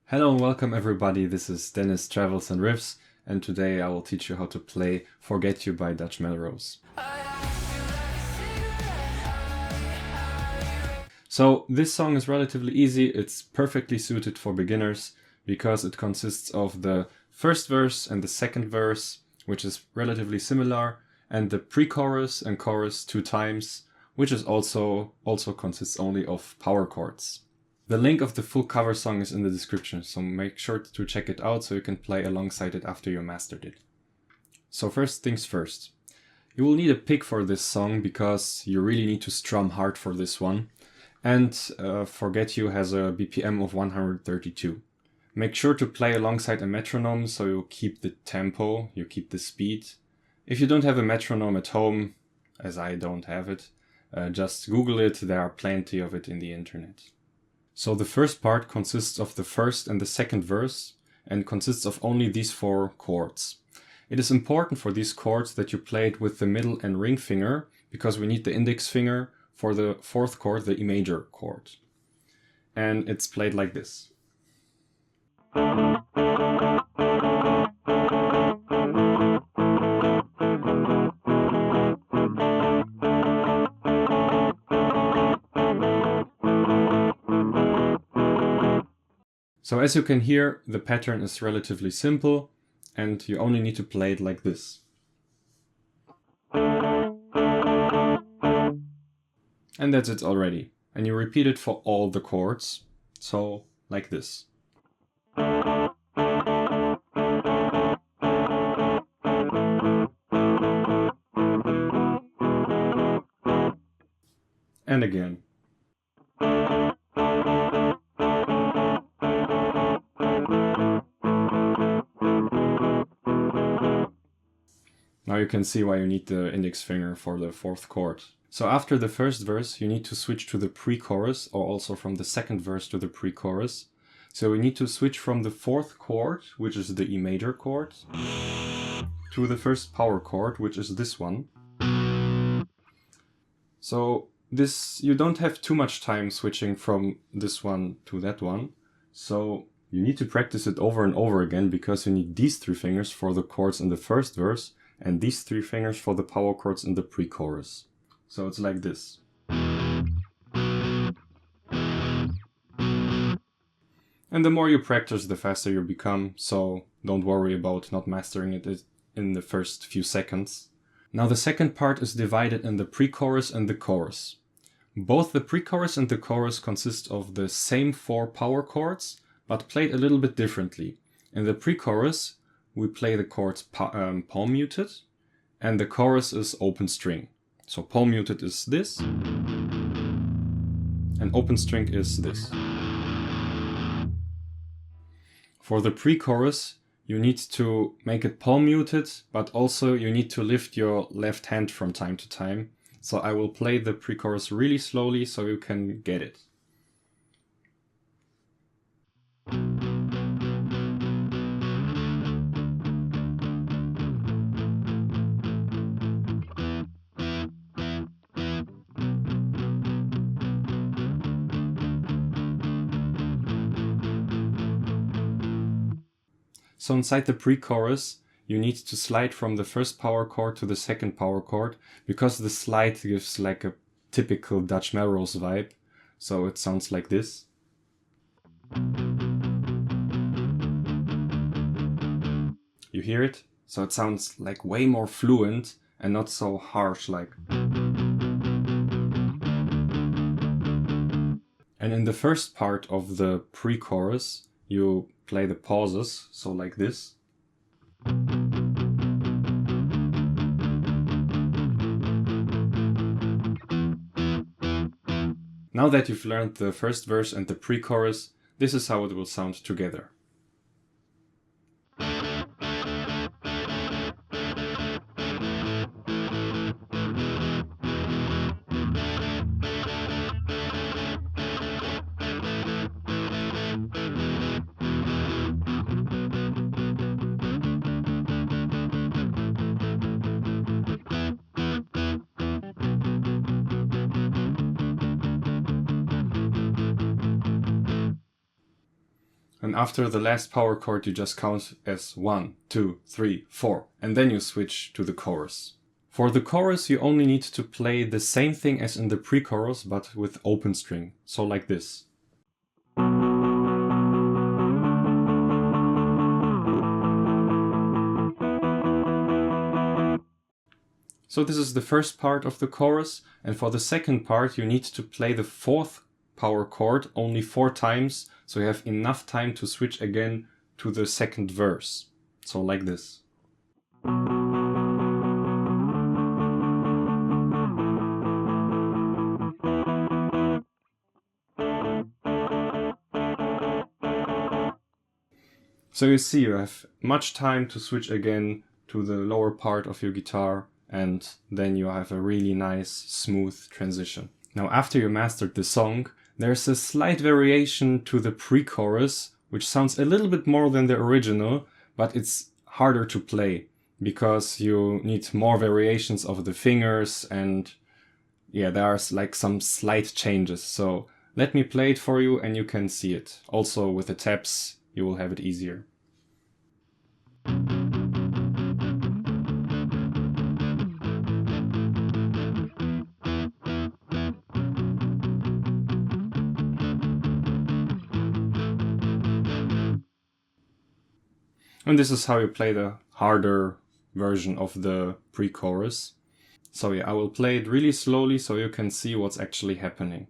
Hello and welcome everybody, this is Dennis Travels and Riffs, and today I will teach you how to play Forget You by Dutch Melrose. So this song is relatively easy, it's perfectly suited for beginners because it consists of the first verse and the second verse, which is relatively similar, and the pre-chorus and chorus 2 times, which is also consists only of power chords. The link of the full cover song is in the description, so make sure to check it out so you can play alongside it after you mastered it. So first things first. You will need a pick for this song because you really need to strum hard for this one. And Forget You has a BPM of 132. Make sure to play alongside a metronome so you keep the tempo, you keep the speed. If you don't have a metronome at home, as I don't have it, just Google it, there are plenty of it in the internet. So the first part consists of the first and the second verse and consists of only these 4 chords. It is important for these chords that you play it with the middle and ring finger because we need the index finger for the 4th chord, the E major chord. And it's played like this. So as you can hear, the pattern is relatively simple and you only need to play it like this. And that's it already. And you repeat it for all the chords. So like this. And again. Now you can see why you need the index finger for the 4th chord. So after the first verse, you need to switch to the pre-chorus, or also from the second verse to the pre-chorus. So we need to switch from the 4th chord, which is the E major chord, to the first power chord, which is this one. So this, you don't have too much time switching from this one to that one. So you need to practice it over and over again because you need these 3 fingers for the chords in the first verse and these 3 fingers for the power chords in the pre-chorus. So it's like this. And the more you practice, the faster you become, so don't worry about not mastering it in the first few seconds. Now the second part is divided in the pre-chorus and the chorus. Both the pre-chorus and the chorus consist of the same 4 power chords, but played a little bit differently. In the pre-chorus, we play the chords palm muted, and the chorus is open string. So palm muted is this, and open string is this. For the pre-chorus, you need to make it palm muted, but also you need to lift your left hand from time to time. So I will play the pre-chorus really slowly so you can get it. So inside the pre-chorus, you need to slide from the first power chord to the second power chord, because the slide gives like a typical Dutch Melrose vibe. So it sounds like this. You hear it? So it sounds like way more fluent and not so harsh like. And in the first part of the pre-chorus, you play the pauses, so like this. Now that you've learned the first verse and the pre-chorus, this is how it will sound together. And after the last power chord, you just count as 1, 2, 3, 4, and then you switch to the chorus. For the chorus, you only need to play the same thing as in the pre-chorus, but with open string, so like this. So this is the first part of the chorus, and for the second part you need to play the fourth power chord only 4 times, so you have enough time to switch again to the second verse. So like this. So you see, you have much time to switch again to the lower part of your guitar, and then you have a really nice, smooth transition. Now, after you mastered the song, there's a slight variation to the pre-chorus, which sounds a little bit more than the original, but it's harder to play because you need more variations of the fingers, and yeah, there's like some slight changes. So let me play it for you and you can see it. Also with the tabs, you will have it easier. And this is how you play the harder version of the pre-chorus. So yeah, I will play it really slowly so you can see what's actually happening.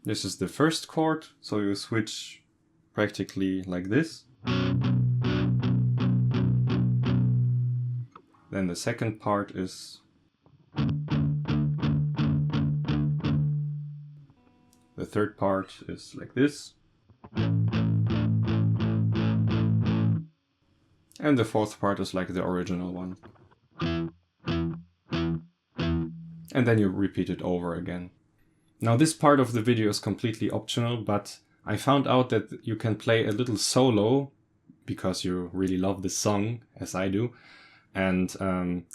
This is the first chord, so you switch practically like this. Then the second part is the third part is like this. And the fourth part is like the original one. And then you repeat it over again. Now this part of the video is completely optional, but I found out that you can play a little solo because you really love this song, as I do. And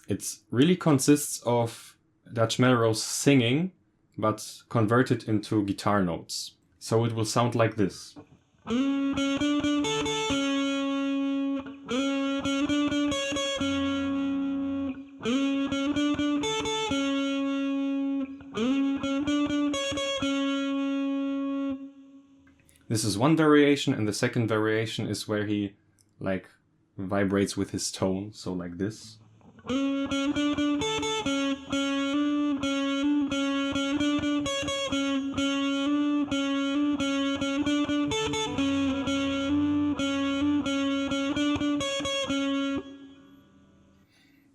it really consists of Dutch Melrose singing, but converted into guitar notes. So it will sound like this. This is one variation, and the second variation is where he like vibrates with his tone, so like this.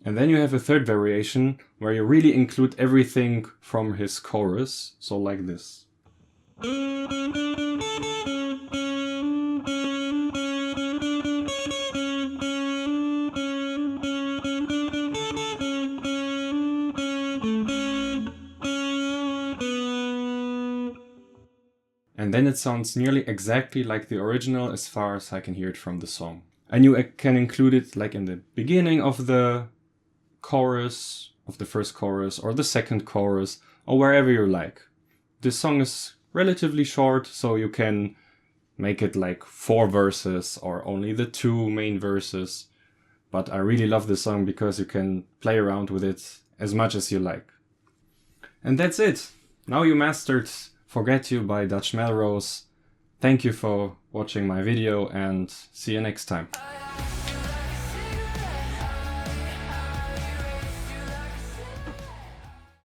And then you have a third variation where you really include everything from his chorus, so like this. And then it sounds nearly exactly like the original as far as I can hear it from the song. And you can include it like in the beginning of the chorus, of the first chorus, or the second chorus, or wherever you like. This song is relatively short, so you can make it like 4 verses or only the 2 main verses. But I really love this song because you can play around with it as much as you like. And that's it. Now you mastered Forget You by Dutch Melrose. Thank you for watching my video and see you next time.